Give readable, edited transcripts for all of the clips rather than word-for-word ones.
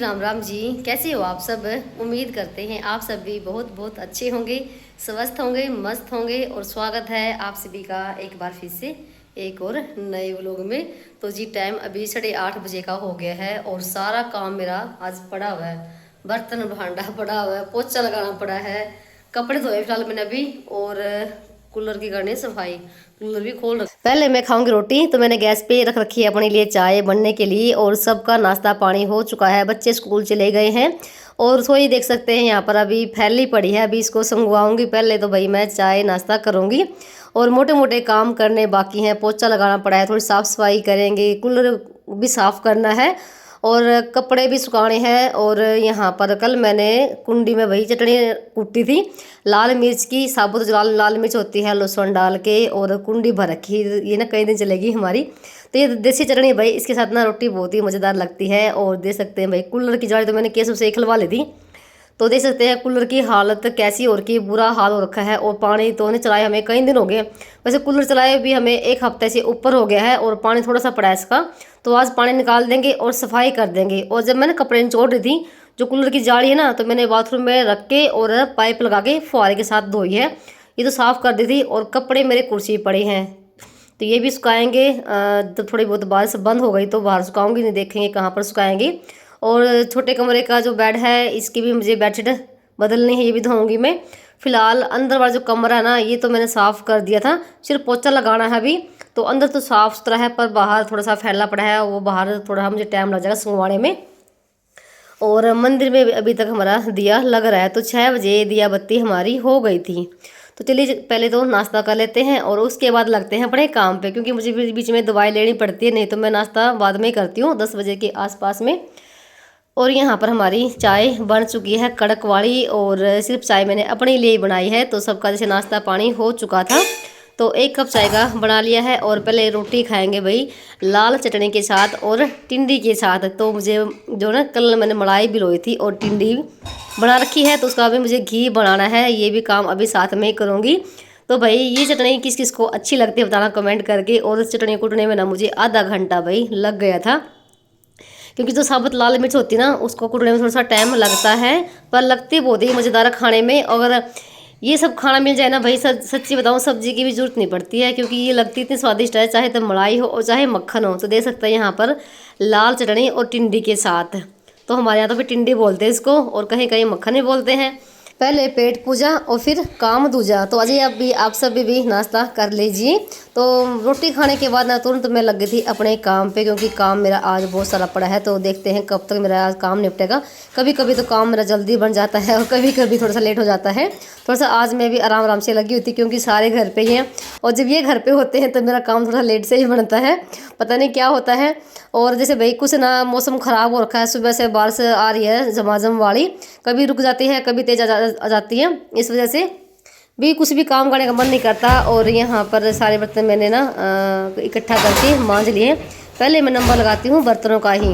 राम राम जी। कैसे हो आप सब? उम्मीद करते हैं आप सब भी बहुत बहुत अच्छे होंगे, स्वस्थ होंगे, मस्त होंगे। और स्वागत है आप सभी का एक बार फिर से एक और नए व्लॉग में। तो जी टाइम अभी 8:30 बजे का हो गया है और सारा काम मेरा आज पड़ा हुआ है। बर्तन भांडा पड़ा हुआ है, पोछा लगाना पड़ा है, कपड़े धोए फिलहाल मैंने अभी, और कूलर की करनी सफाई, कूलर भी खोल रखा। पहले मैं खाऊंगी रोटी, तो मैंने गैस पे रख रखी है अपने लिए चाय बनने के लिए, और सबका नाश्ता पानी हो चुका है। बच्चे स्कूल चले गए हैं और रसोई देख सकते हैं यहाँ पर अभी फैली पड़ी है। अभी इसको संगवाऊंगी पहले, तो भाई मैं चाय नाश्ता करूंगी और मोटे मोटे काम करने बाकी हैं। पोछा लगाना पड़ा है, थोड़ी साफ सफाई करेंगे, कूलर भी साफ करना है और कपड़े भी सुखाने हैं। और यहाँ पर कल मैंने कुंडी में वही चटनी कूटी थी, लाल मिर्च की, साबुत जो लाल लाल मिर्च होती है, लहसुन डाल के, और कुंडी भर रखी। ये ना कई दिन चलेगी हमारी। तो ये देसी चटनी भाई, इसके साथ ना रोटी बहुत ही मज़ेदार लगती है। और देख सकते हैं भाई कूलर की जाली तो मैंने केसों से खिलवा ली थी। तो देख सकते हैं कूलर की हालत कैसी हो रखी है, बुरा हाल हो रखा है। और पानी तो नहीं चलाए हमें कई दिन हो गए, वैसे कूलर चलाए भी हमें एक हफ्ते से ऊपर हो गया है, और पानी थोड़ा सा पड़ा है इसका। तो आज पानी निकाल देंगे और सफाई कर देंगे। और जब मैंने कपड़े निचोड़ रही थी, जो कूलर की जाली है ना, तो मैंने बाथरूम में रख के और पाइप लगा के फुहारे के साथ धोई है। ये तो साफ़ कर दी थी। और कपड़े मेरे कुर्सी पड़े हैं, तो ये भी सुखाएंगे। तो थोड़ी बहुत बारिश बंद हो गई तो बाहर सुखाऊंगी, नहीं देखेंगे कहाँ पर सुखाएंगे। और छोटे कमरे का जो बेड है, इसकी भी मुझे बेडशीट बदलनी है, ये भी धोऊंगी मैं। फिलहाल अंदर वाला जो कमरा है ना, ये तो मैंने साफ़ कर दिया था, सिर्फ पोछा लगाना है अभी। तो अंदर तो साफ़ सुथरा है, पर बाहर थोड़ा सा फैला पड़ा है, वो बाहर थोड़ा मुझे टाइम लग जाएगा सुंगवाने में। और मंदिर में अभी तक हमारा दिया लग रहा है, तो 6 बजे दिया बत्ती हमारी हो गई थी। तो चलिए पहले तो नाश्ता कर लेते हैं और उसके बाद लगते हैं अपने काम पे, क्योंकि मुझे बीच में दवाई लेनी पड़ती है, नहीं तो मैं नाश्ता बाद में ही करती हूँ 10 बजे के आसपास में। और यहाँ पर हमारी चाय बन चुकी है कड़क वाली, और सिर्फ चाय मैंने अपने लिए ही बनाई है। तो सबका जैसे नाश्ता पानी हो चुका था, तो 1 कप चाय का बना लिया है। और पहले रोटी खाएंगे भाई लाल चटनी के साथ और टिंडी के साथ। तो मुझे जो ना कल मैंने मलाई भिगोई थी और टिंडी बना रखी है, तो उसका भी मुझे घी बनाना है, ये भी काम अभी साथ में ही करूँगी। तो भाई ये चटनी किस किस को अच्छी लगती है बताना कमेंट करके। और इस चटनी कूटने में ना मुझे आधा घंटा भाई लग गया था, क्योंकि जो साबुत लाल मिर्च होती है ना, उसको कूटने में थोड़ा सा टाइम लगता है, पर लगती बहुत ही मज़ेदार खाने में। अगर ये सब खाना मिल जाए ना भाई, सच्ची बताऊँ सब्जी की भी जरूरत नहीं पड़ती है, क्योंकि ये लगती इतनी स्वादिष्ट है, चाहे तो मलाई हो और चाहे मक्खन हो। तो देख सकते हैं यहाँ पर लाल चटनी और टिंडी के साथ। तो हमारे यहाँ तो फिर टिंडी बोलते हैं इसको, और कहीं कहीं मक्खन भी बोलते हैं। पहले पेट पूजा और फिर काम दूजा। तो अजय आप सब भी नाश्ता कर लीजिए। तो रोटी खाने के बाद ना तुरंत मैं लग गई थी अपने काम पे, क्योंकि काम मेरा आज बहुत सारा पड़ा है। तो देखते हैं कब तक मेरा आज काम निपटेगा। कभी कभी तो काम मेरा जल्दी बन जाता है और कभी कभी थोड़ा सा लेट हो जाता है। थोड़ा सा आज मैं भी आराम आराम से लगी हुई थी, क्योंकि सारे घर पे ही हैं, और जब ये घर पे होते हैं तो मेरा काम थोड़ा लेट से ही बनता है, पता नहीं क्या होता है। और जैसे भाई कुछ ना मौसम ख़राब हो रखा है, सुबह से बारिश आ रही है झमाझम वाली, कभी रुक जाती है कभी तेज आ जाती है, इस वजह से भी कुछ भी काम करने का मन नहीं करता। और यहाँ पर सारे बर्तन मैंने ना इकट्ठा करके मांज लिए। पहले मैं नंबर लगाती हूँ बर्तनों का ही।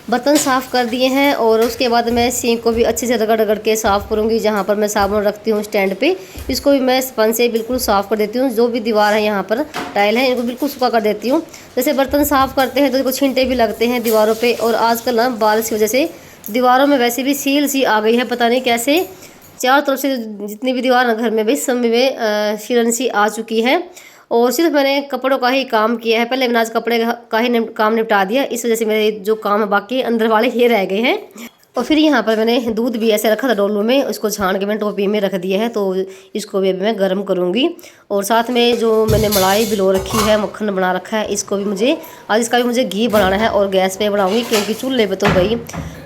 बर्तन साफ़ कर दिए हैं, और उसके बाद मैं सिंक को भी अच्छे से रगड़ रगड़ के साफ़ करूँगी। जहाँ पर मैं साबुन रखती हूँ स्टैंड पे, इसको भी मैं स्पंज से बिल्कुल साफ़ कर देती हूँ। जो भी दीवार है यहाँ पर टाइल है, इनको बिल्कुल सूखा कर देती हूँ। जैसे बर्तन साफ़ करते हैं तो देखो छींटे भी लगते हैं दीवारों पर। और आजकल ना बारिश की वजह से दीवारों में वैसे भी सील सी आ गई है, पता नहीं कैसे। चारों तरफ से जितनी भी दीवार घर में भी सब में सीलन सी आ चुकी है। और सिर्फ मैंने कपड़ों का ही काम किया है, पहले मैंने आज कपड़े का ही काम निपटा दिया। इस वजह से मेरे जो काम है बाकी अंदर वाले ये रह गए हैं। और फिर यहाँ पर मैंने दूध भी ऐसे रखा था डोलू में, उसको छान के मैंने टोपी में रख दिया है। तो इसको भी अभी मैं गर्म करूँगी। और साथ में जो मैंने मलाई भिगो रखी है, मक्खन बना रखा है, इसको भी मुझे आज इसका भी मुझे घी बनाना है। और गैस पे बनाऊँगी, क्योंकि चूल्हे पे तो भाई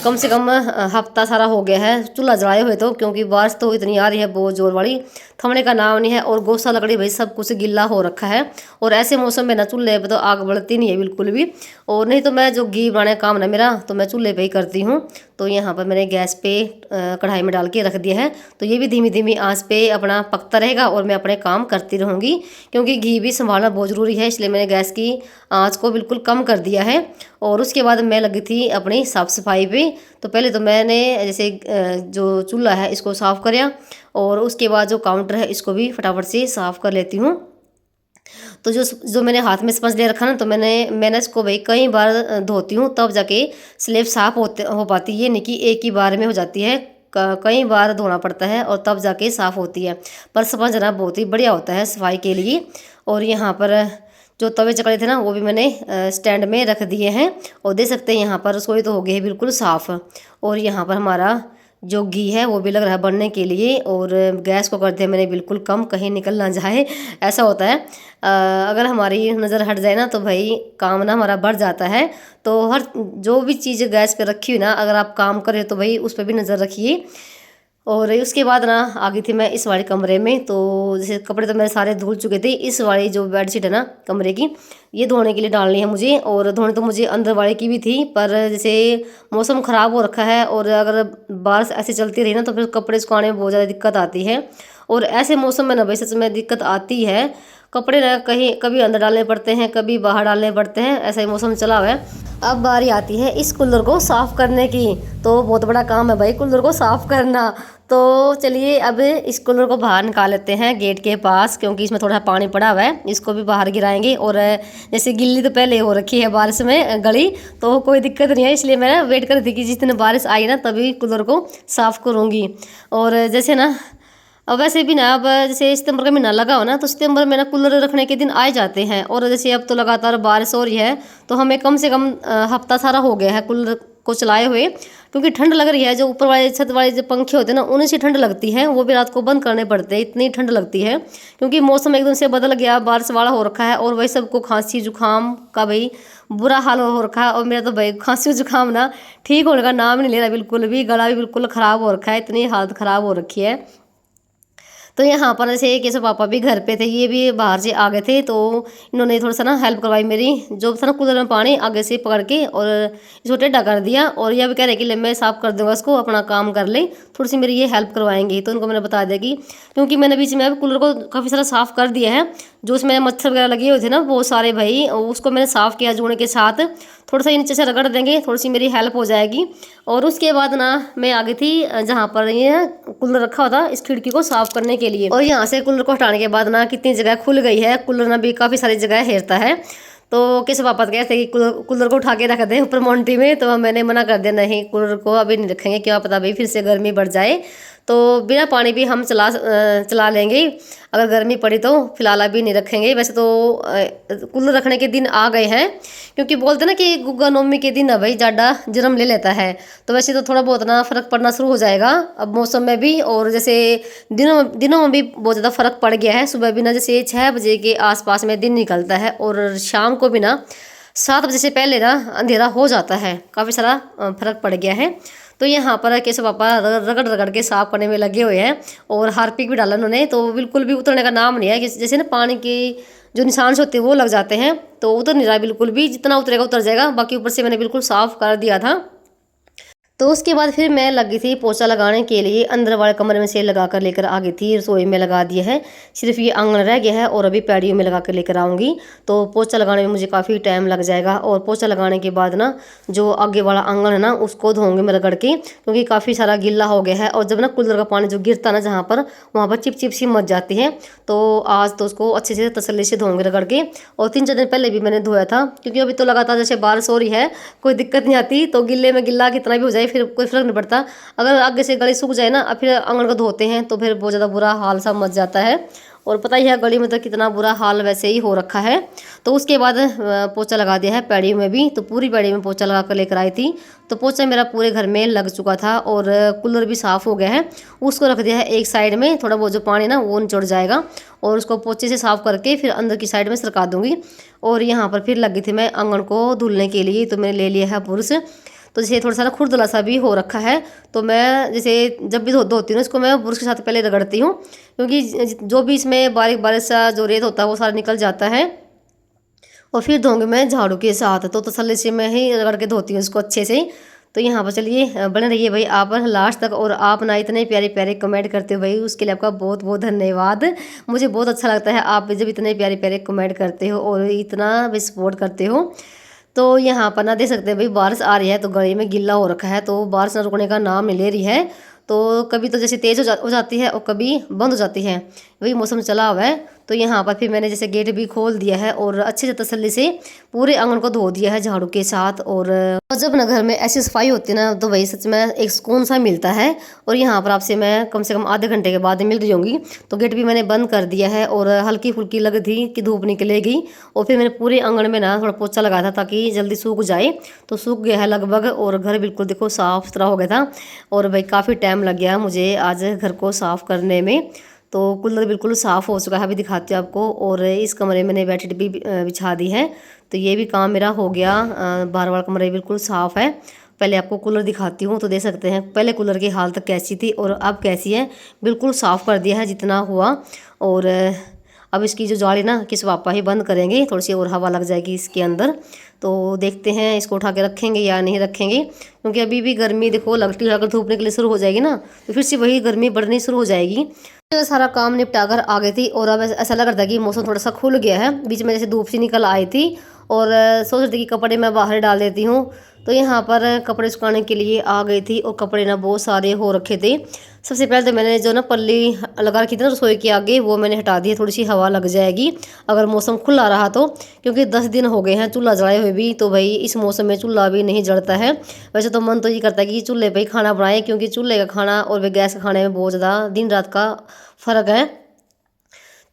कम से कम हफ्ता सारा हो गया है चूल्हा जलाए हुए। तो क्योंकि बारिश तो इतनी आ रही है बहुत जोर वाली, थमने का नाम नहीं है। और गोसा लकड़ी भाई सब कुछ गिल्ला हो रखा है, और ऐसे मौसम में ना चूल्हे पे तो आग बढ़ती नहीं है बिल्कुल भी। और नहीं तो मैं जो घी बनाने का काम ना मेरा, तो मैं चूल्हे पे ही करती हूँ। तो यहाँ पर मैंने गैस पे कढ़ाई में डाल के रख दिया है, तो ये भी धीमी धीमी आंच पे अपना पकता रहेगा और मैं अपने काम करती रहूँगी, क्योंकि घी भी संभालना बहुत ज़रूरी है। इसलिए मैंने गैस की आंच को बिल्कुल कम कर दिया है। और उसके बाद मैं लगी थी अपनी साफ़ सफाई पे। तो पहले तो मैंने जैसे जो चूल्हा है इसको साफ़ कराया, और उसके बाद जो काउंटर है इसको भी फटाफट से साफ़ कर लेती हूँ। तो जो मैंने हाथ में स्पंज ले रखा ना, तो मैंने इसको भाई कई बार धोती हूँ तब जाके स्लेब साफ़ हो पाती है, नहीं कि एक ही बार में हो जाती है। कई बार धोना पड़ता है और तब जाके साफ़ होती है। पर स्पंज ना बहुत ही बढ़िया होता है सफाई के लिए। और यहाँ पर जो तवे चकले थे ना, वो भी मैंने स्टैंड में रख दिए हैं। और देख सकते हैं यहाँ पर रसोई तो हो गई है बिल्कुल साफ़। और यहाँ पर हमारा जो घी है वो भी लग रहा है बनने के लिए। और गैस को कर दिया मैंने बिल्कुल कम, कहीं निकल ना जाए। ऐसा होता है अगर हमारी नज़र हट जाए ना तो भाई काम ना हमारा बढ़ जाता है। तो हर जो भी चीज़ गैस पे रखी हुई ना, अगर आप काम करें तो भाई उस पर भी नज़र रखिए। और उसके बाद ना आ गई थी मैं इस वाले कमरे में। तो जैसे कपड़े तो मेरे सारे धुल चुके थे। इस वाली जो बेडशीट है ना कमरे की, ये धोने के लिए डालनी है मुझे। और धोने तो मुझे अंदर वाले की भी थी, पर जैसे मौसम ख़राब हो रखा है और अगर बारिश ऐसे चलती रही ना तो फिर कपड़े सुखाने में बहुत ज़्यादा दिक्कत आती है। और ऐसे मौसम में ना भाई सच में दिक्कत आती है। कपड़े ना कहीं कभी अंदर डालने पड़ते हैं, कभी बाहर डालने पड़ते हैं, ऐसा ही मौसम चला हुआ है। अब बारी आती है इस कूलर को साफ़ करने की। तो बहुत बड़ा काम है भाई कूलर को साफ़ करना। तो चलिए अब इस कूलर को बाहर निकाल लेते हैं गेट के पास, क्योंकि इसमें थोड़ा पानी पड़ा हुआ है। इसको भी बाहर गिराएंगे। और जैसे गिल्ली तो पहले हो रखी है बारिश में गली, तो कोई दिक्कत नहीं है। इसलिए मैं वेट कर रही थी कि जिस दिन बारिश आई ना तभी कूलर को साफ़ करूँगी। और जैसे ना अब वैसे भी ना, अब जैसे सितंबर का महीना लगा हो ना, तो सितंबर में ना कूलर रखने के दिन आए जाते हैं। और जैसे अब तो लगातार बारिश हो रही है, तो हमें कम से कम हफ्ता सारा हो गया है कूलर को चलाए हुए। क्योंकि ठंड लग रही है। जो ऊपर वाले छत वाले जो पंखे होते हैं ना, उन्हीं से ठंड लगती है। वो भी रात को बंद करने पड़ते हैं, इतनी ठंड लगती है। क्योंकि मौसम एकदम से बदल गया, बारिश वाला हो रखा है। और वही सबको खांसी जुकाम का भाई बुरा हाल हो रखा है। और मेरा तो भाई खांसी जुकाम ना ठीक होने का नाम नहीं ले रहा बिल्कुल भी। गला भी बिल्कुल ख़राब हो रखा है, इतनी हालत ख़राब हो रखी है। तो यहाँ पर जैसे कैसे पापा भी घर पे थे, ये भी बाहर से आ गए थे। तो इन्होंने थोड़ा सा ना हेल्प करवाई मेरी। जो था ना कूलर में पानी आगे से पकड़ के और इसको टेढ़ा कर दिया। और यह भी कह रहे कि ले मैं साफ़ कर दूंगा इसको, अपना काम कर ले, थोड़ी सी मेरी ये हेल्प करवाएंगे। तो उनको मैंने बता दिया कि क्योंकि मैंने बीच में कूलर को काफ़ी सारा साफ़ कर दिया है। जो उसमें मच्छर वगैरह लगे हुए थे ना वो सारे भाई, उसको मैंने साफ़ किया जूने के साथ। थोड़ा सा नीचे से रगड़ देंगे, थोड़ी सी मेरी हेल्प हो जाएगी। और उसके बाद ना मैं आ गई थी जहाँ पर ये कूलर रखा हुआ था, इस खिड़की को साफ़ करने के लिए। और यहाँ से कूलर को हटाने के बाद ना कितनी जगह खुल गई है। कूलर ना भी काफ़ी सारी जगह हेरता है। तो किस पापा तो कहते कि कूलर को उठा के रख दें ऊपर मोन्टी में। तो मैंने मना कर दिया, नहीं कूलर को अभी नहीं रखेंगे, क्या पता भाई फिर से गर्मी बढ़ जाए। तो बिना पानी भी हम चला लेंगे अगर गर्मी पड़ी तो। फिलहाल अभी नहीं रखेंगे। वैसे तो कूलर रखने के दिन आ गए हैं, क्योंकि बोलते ना कि गुग्गा नवमी के दिन भाई ज़्यादा जन्म ले लेता है। तो वैसे तो थोड़ा बहुत ना फ़र्क पड़ना शुरू हो जाएगा अब मौसम में भी। और जैसे दिनों में भी बहुत ज़्यादा फ़र्क पड़ गया है। सुबह भी ना जैसे 6 बजे के आसपास में दिन निकलता है, और शाम को भी ना 7 बजे से पहले ना अंधेरा हो जाता है। काफ़ी सारा फर्क पड़ गया है। तो यहाँ पर कैसे पापा रगड़ रगड़ के साफ करने में लगे हुए हैं। और हार्पिक भी डाला उन्होंने, तो बिल्कुल भी उतरने का नाम नहीं है। जैसे ना पानी के जो निशान से होते हैं वो लग जाते हैं, तो उतर नहीं रहा बिल्कुल भी। जितना उतरेगा उतर जाएगा। बाकी ऊपर से मैंने बिल्कुल साफ कर दिया था। तो उसके बाद फिर मैं लगी थी पोछा लगाने के लिए। अंदर वाले कमरे में से लगा कर लेकर आ गई थी, रसोई में लगा दिया है। सिर्फ ये आंगन रह गया है और अभी पैड़ियों में लगा कर लेकर आऊँगी। तो पोछा लगाने में मुझे काफ़ी टाइम लग जाएगा। और पोछा लगाने के बाद ना जो आगे वाला आंगन है ना उसको धोऊंगी मैं रगड़ के, क्योंकि काफ़ी सारा गिल्ला हो गया है। और जब ना कूलर का पानी जो गिरता ना जहाँ पर, वहाँ पर चिप चिप सी मच जाती है। तो आज तो उसको अच्छे से तसल्ली से धोऊंगी रगड़ के। और 3-4 दिन पहले भी मैंने धोया था, क्योंकि अभी तो लगातार जैसे बारिश हो रही है कोई दिक्कत नहीं आती। तो गिल्ले में गिल्ला कितना भी हो जाए फिर कोई फर्क नहीं पड़ता। अगर आगे से गली सूख जाए ना, फिर आंगन को धोते हैं तो फिर बहुत ज़्यादा बुरा हाल सा मच जाता है। और पता ही है गली में तो कितना बुरा हाल वैसे ही हो रखा है। तो उसके बाद पोछा लगा दिया है पैड़ी में भी। तो पूरी पैड़ी में पोछा लगा कर लेकर आई थी। तो पोछा मेरा पूरे घर में लग चुका था। और कूलर भी साफ़ हो गया है। उसको रख दिया है एक साइड में, थोड़ा बहुत जो पानी ना वो निचोड़ जाएगा। और उसको पोछे से साफ़ करके फिर अंदर की साइड में सरका दूँगी। और यहाँ पर फिर लगी थी मैं आंगन को धुलने के लिए। तो मैंने ले लिया है ब्रश। तो जैसे थोड़ा सा ना खुरदला सा भी हो रखा है, तो मैं जैसे जब भी धोती हूँ इसको मैं ब्रश के साथ पहले रगड़ती हूँ, क्योंकि जो भी इसमें बारीक बारीक सा जो रेत होता है वो सारा निकल जाता है। और फिर धोंगी मैं झाड़ू के साथ। तो तसल्ली से मैं ही रगड़ के धोती हूँ इसको अच्छे से। तो यहाँ पर चलिए बने रहिए भाई आप लास्ट तक। और आप ना इतने प्यारे प्यारे कमेंट करते हो भाई, उसके लिए आपका बहुत बहुत धन्यवाद। मुझे बहुत अच्छा लगता है आप जब इतने प्यारे प्यारे कमेंट करते हो और इतना भी सपोर्ट करते हो। तो यहाँ पर ना देख सकते हैं भाई बारिश आ रही है, तो गली में गिल्ला हो रखा है। तो बारिश ना रुकने का नाम नहीं ले रही है। तो कभी तो जैसे तेज़ हो जाती है और कभी बंद हो जाती है, वही मौसम चला हुआ है। तो यहाँ पर फिर मैंने जैसे गेट भी खोल दिया है और अच्छे से तसल्ली से पूरे आंगन को धो दिया है झाड़ू के साथ। और जब ना घर में ऐसी सफाई होती है ना तो वही सच में एक सुकून सा मिलता है। और यहाँ पर आपसे मैं कम से कम आधे घंटे के बाद मिल रही होंगी। तो गेट भी मैंने बंद कर दिया है और हल्की फुल्की लग थी कि धूप निकलेगी, और फिर मैंने पूरे आंगन में ना थोड़ा पोछा लगाया था ताकि जल्दी सूख जाए। तो सूख गया है लगभग, और घर बिल्कुल देखो साफ सुथरा हो गया था। और भाई काफ़ी टाइम लग गया मुझे आज घर को साफ़ करने में। तो कूलर बिल्कुल साफ़ हो चुका है, अभी दिखाती हूँ आपको। और इस कमरे में मैंने बेडशीट भी बिछा दी है। तो ये भी काम मेरा हो गया। बाहर वाला कमरा बिल्कुल साफ़ है। पहले आपको कूलर दिखाती हूँ तो देख सकते हैं पहले कूलर की हालत कैसी थी और अब कैसी है। बिल्कुल साफ़ कर दिया है जितना हुआ। और अब इसकी जो जाली ना किस पापा ही बंद करेंगे, थोड़ी सी और हवा लग जाएगी इसके अंदर। तो देखते हैं इसको उठा के रखेंगे या नहीं रखेंगे, क्योंकि अभी भी गर्मी देखो लगती है। अगर धूप निकले शुरू हो जाएगी ना तो फिर से वही गर्मी बढ़नी शुरू हो जाएगी। तो सारा काम निपटा कर आ गई थी और अब ऐसा लग रहा था कि मौसम थोड़ा सा खुल गया है। बीच में जैसे धूप सी निकल आई थी और सोच रही थी कि कपड़े मैं बाहर डाल देती हूँ। तो यहाँ पर कपड़े सुखाने के लिए आ गई थी और कपड़े ना बहुत सारे हो रखे थे। सबसे पहले तो मैंने जो ना पल्ली लगा रखी थी ना रसोई के आगे, वो मैंने हटा दी है, थोड़ी सी हवा लग जाएगी अगर मौसम खुला रहा तो। क्योंकि 10 दिन हो गए हैं चूल्हा जलाए हुए भी, तो भाई इस मौसम में चूल्हा भी नहीं जलता है। वैसे तो मन तो ये करता है कि चूल्हे पर ही खाना बनाए, क्योंकि चूल्हे का खाना और गैस के खाने में बहुत ज़्यादा दिन रात का फ़र्क है।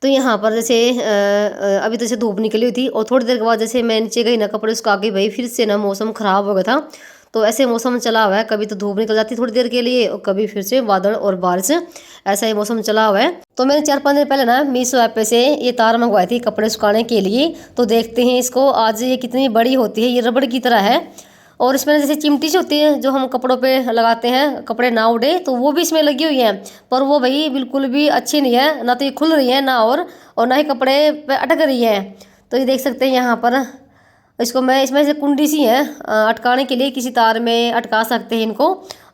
तो यहाँ पर जैसे अभी तो जैसे धूप निकली हुई थी और थोड़ी देर के बाद जैसे मैं नीचे गई ना कपड़े सुखा के, भाई फिर से ना मौसम ख़राब हो गया था। तो ऐसे मौसम चला हुआ है, कभी तो धूप निकल जाती थोड़ी देर के लिए और कभी फिर से बादल और बारिश, ऐसा ही मौसम चला हुआ है। तो मैंने 4-5 दिन पहले ना मीशो ऐप पे से ये तार मंगवाई थी कपड़े सुखाने के लिए। तो देखते हैं इसको आज ये कितनी बड़ी होती है। ये रबड़ की तरह है और इसमें जैसे चिमटी सी होती है जो हम कपड़ों पे लगाते हैं कपड़े ना उड़े, तो वो भी इसमें लगी हुई है। पर वो भाई बिल्कुल भी अच्छी नहीं है, ना तो ये खुल रही है ना और ना ही कपड़े पे अटक रही है। तो ये देख सकते हैं यहाँ पर इसको मैं इसमें से कुंडी सी है अटकाने के लिए, किसी तार में अटका सकते हैं इनको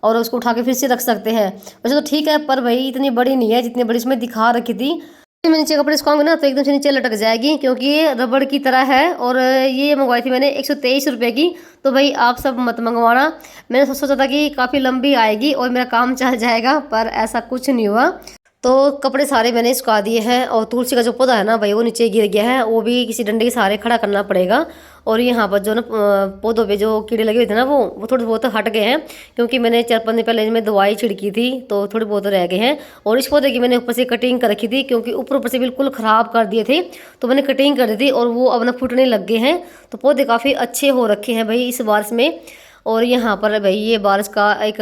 और उसको उठा के फिर से रख सकते हैं। वैसे तो ठीक है पर भाई इतनी बड़ी नहीं है जितनी बड़ी इसमें दिखा रखी थी। मैं नीचे कपड़े सुखाऊंगी ना तो एकदम से नीचे लटक जाएगी, क्योंकि ये रबड़ की तरह है। और ये मंगवाई थी मैंने 123 रुपये की। तो भाई आप सब मत मंगवाना। मैंने सोचा था कि काफ़ी लंबी आएगी और मेरा काम चल जाएगा, पर ऐसा कुछ नहीं हुआ। तो कपड़े सारे मैंने सुखा दिए हैं और तुलसी का जो पौधा है ना भाई वो नीचे गिर गया है, वो भी किसी डंडे के सहारे खड़ा करना पड़ेगा। और यहाँ पर जो ना पौधों पे जो कीड़े लगे हुए थे ना वो थोड़े बहुत हट गए हैं, क्योंकि मैंने 4-5 दिन पहले इनमें दवाई छिड़की थी तो थोड़े बहुत रह गए हैं। और इस पौधे की मैंने ऊपर से कटिंग कर रखी थी, क्योंकि ऊपर से बिल्कुल ख़राब कर दिए थे। तो मैंने कटिंग कर दी थी और वो अब ना फूटने लग गए हैं। तो पौधे काफ़ी अच्छे हो रखे हैं भाई इस बारिश में। और यहाँ पर भाई ये बारिश का एक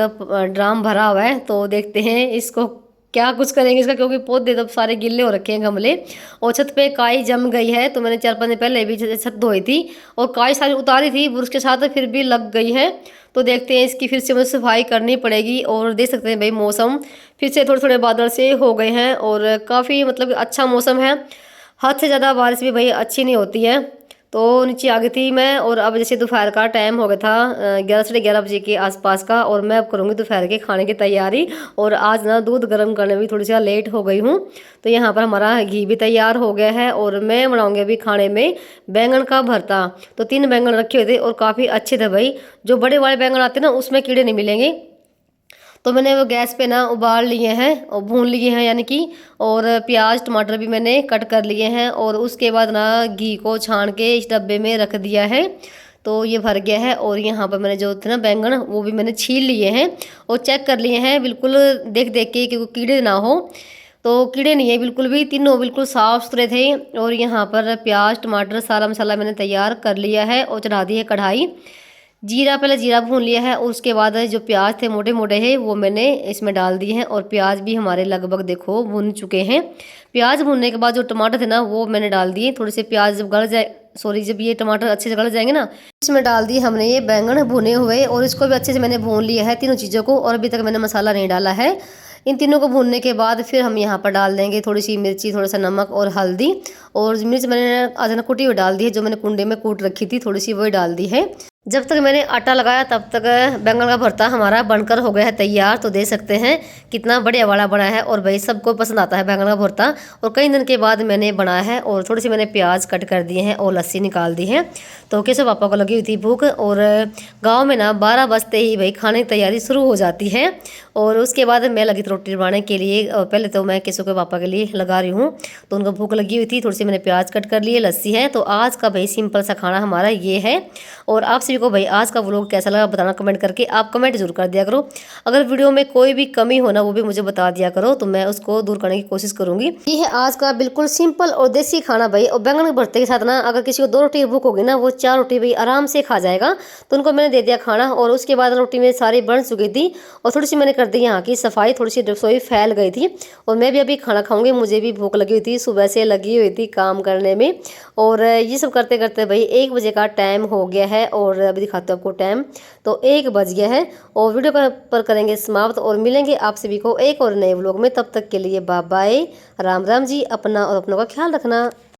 ड्राम भरा हुआ है, तो देखते हैं इसको क्या कुछ करेंगे इसका, क्योंकि पौधे तो सारे गिल्ले हो रखे हैं गमले। और छत पे काई जम गई है, तो मैंने 4-5 दिन पहले भी छत धोई थी और काई सारी उतारी थी ब्रश के साथ, फिर भी लग गई है। तो देखते हैं इसकी फिर से मुझे सफाई करनी पड़ेगी। और देख सकते हैं भाई मौसम फिर से थोड़े थोड़े बादल से हो गए हैं और काफ़ी मतलब अच्छा मौसम है। हद से ज़्यादा बारिश भी भाई अच्छी नहीं होती है। तो नीचे आ गई थी मैं और अब जैसे दोपहर का टाइम हो गया था 11-11:30 बजे के आसपास का, और मैं अब करूँगी दोपहर के खाने की तैयारी। और आज ना दूध गर्म करने में थोड़ी सी लेट हो गई हूँ। तो यहाँ पर हमारा घी भी तैयार हो गया है और मैं बनाऊँगी अभी खाने में बैंगन का भरता। तो 3 बैंगन रखे हुए थे और काफ़ी अच्छे थे भाई। जो बड़े वाले बैंगन आते हैं ना उसमें कीड़े नहीं मिलेंगे। तो मैंने वो गैस पे ना उबाल लिए हैं और भून लिए हैं यानी कि। और प्याज टमाटर भी मैंने कट कर लिए हैं और उसके बाद ना घी को छान के इस डब्बे में रख दिया है। तो ये भर गया है। और यहाँ पर मैंने जो थे ना बैंगन वो भी मैंने छील लिए हैं और चेक कर लिए हैं बिल्कुल देख देख के कि कीड़े ना हो। तो कीड़े नहीं है बिल्कुल भी, तीनों बिल्कुल साफ़ सुथरे थे। और यहाँ पर प्याज टमाटर सारा मसाला मैंने तैयार कर लिया है और चढ़ा दी है कढ़ाई। पहले जीरा भून लिया है और उसके बाद जो प्याज थे मोटे मोटे हैं वो मैंने इसमें डाल दिए हैं। और प्याज भी हमारे लगभग देखो भून चुके हैं। प्याज भूनने के बाद जो टमाटर थे ना वो मैंने डाल दिए। थोड़े से प्याज जब गल जाए जब ये टमाटर अच्छे से गल जाएंगे ना, इसमें डाल दिए हमने ये बैंगन भुने हुए और इसको भी अच्छे से मैंने भून लिया है तीनों चीज़ों को। और अभी तक मैंने मसाला नहीं डाला है। इन तीनों को भूनने के बाद फिर हम यहाँ पर डाल देंगे थोड़ी सी मिर्ची, थोड़ा सा नमक और हल्दी। और मिर्च मैंने आज ना कुटी हुई डाल दी है, जो मैंने कुंडे में कूट रखी थी थोड़ी सी वही डाल दी है। जब तक मैंने आटा लगाया तब तक बैंगन का भरता हमारा बनकर हो गया है तैयार। तो देख सकते हैं कितना बढ़िया वाला बना है और भाई सबको पसंद आता है बैंगन का भरता। और कई दिन के बाद मैंने बनाया है और थोड़ी सी मैंने प्याज कट कर दिए हैं और लस्सी निकाल दी है। तो कैसे पापा को लगी हुई थी भूख, और गाँव में ना 12 बजते ही भाई खाने की तैयारी शुरू हो जाती है। और उसके बाद मैं लगी थी रोटी बनाने के लिए। पहले तो मैं केसु के पापा के लिए लगा रही हूँ, तो उनको भूख लगी हुई थी। थोड़ी सी मैंने प्याज कट कर लिए, लस्सी है। तो आज का भाई सिंपल सा खाना हमारा ये है। और आप सभी को भाई आज का व्लॉग कैसा लगा बताना कमेंट करके, आप कमेंट जरूर कर दिया करो। अगर वीडियो में कोई भी कमी हो ना वो भी मुझे बता दिया करो, तो मैं उसको दूर करने की कोशिश करूंगी। ये है आज का बिल्कुल सिंपल और देसी खाना भाई। और बैंगन के भरते के साथ ना अगर किसी को 2 रोटी भूख होगी ना वो 4 रोटी भाई आराम से खा जाएगा। तो उनको मैंने दे दिया खाना। और उसके बाद रोटी में सारी बन चुकी थी और थोड़ी सी मैंने कर दी यहाँ की सफाई, थोड़ी सी रसोई फैल गई थी। और मैं भी अभी खाना खाऊंगी, मुझे भी भूख लगी हुई थी, सुबह से लगी हुई थी काम करने में। और ये सब करते करते भाई 1 बजे का टाइम हो गया है। और अभी दिखाते हैं आपको टाइम, तो 1 बज गया है। और वीडियो पर करेंगे समाप्त और मिलेंगे आप सभी को एक और नए व्लॉग में। तब तक के लिए बाय बाय, राम राम जी। अपना और अपनों का ख्याल रखना।